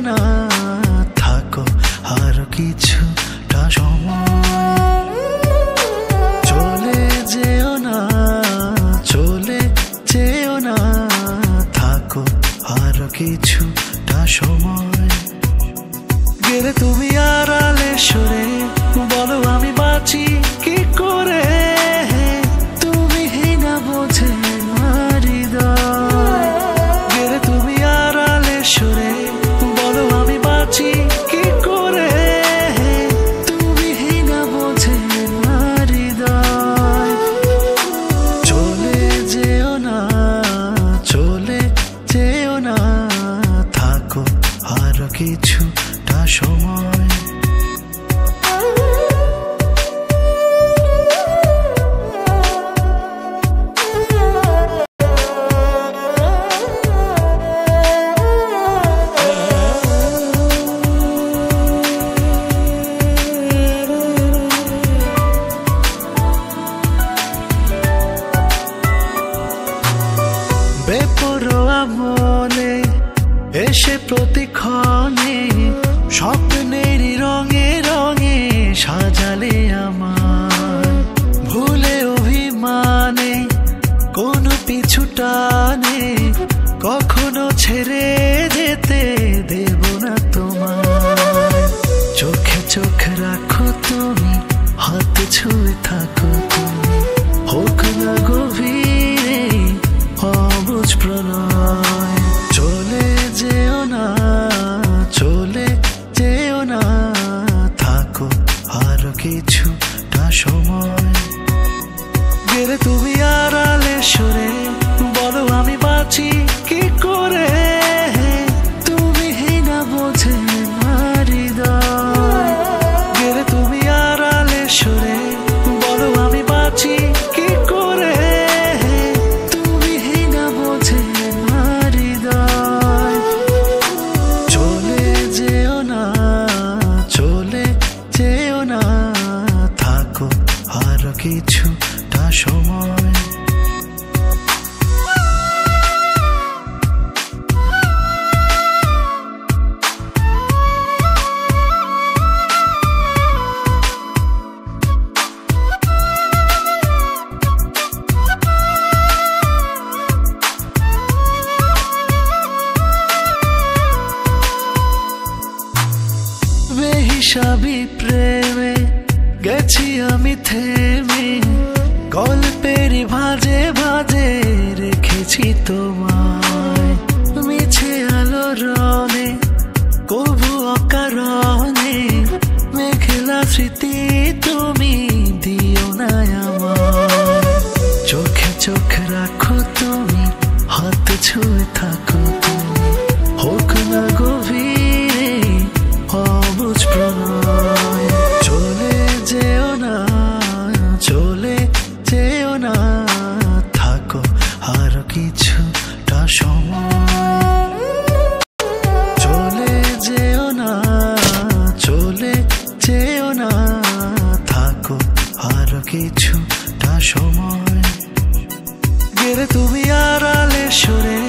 না, থাকো আর কিছুটা সময়। চলে যেও না, চলে যেও না, থাকো আর কিছুটা সময়। গেলে তুমি আড়ালে সরে, বলো আমি বাঁচি কি করে, তুমি না বোঝে আমার হৃদয়। গেলে তুমি আড়ালে সরে, বলো আমি বাঁচি কি করে, তুমি না বোঝে আমার হৃদয়। চলে যেও না, চলে যেও না, থাকো আর কিছুটা সময়। বেপরোয়া মনে এসে প্রতিক্ষণে, স্বপ্নেরই রঙে রঙে সাজালে আমার। ভুলে অভিমানে কোনো পিছু টানে, কখনো ছেড়ে যেতে দেব না তোমার। চোখে চোখ রাখো তুমি, হাত ছুঁয়ে থাকো তুমি, হোক না গভীরে অবুঝ প্রণয়। চলে যেও না, চলে যেও না, থাকো আর কিছুটা সময়। গেলে তুমি আড়ালে সরে, বলো আমি বাঁচি কি করে, তুমি না বোঝে আমার হৃদয়। গেলে তুমি আড়ালে সরে, বলো আমি বাঁচি কি করে, তুমি না বোঝে আমার হৃদয়। চলে যেও না, চলে যেও না, থাকো আর কিছুটা সময়। বেহিসাবি প্রেমে গেছি আমি থেমে, গল্পেরই ভাজে ভাজে রেখেছি তোমায়। মিছে আলো রনে কবু অকারণে, মেঘলা স্মৃতি তুমি দিও না আমার। চোখে চোখ রাখো তুমি, হাত ছুঁয়ে থাকো তুমি, হোক না গভীরে অবুঝ প্রণয়। চলে যেও না, চলে যেও না, থাকো আর কিছুটা সময়। চলে যেও না, চলে যেও না, থাকো আর কিছুটা সময়। গেলে তুমি আড়ালে সরে,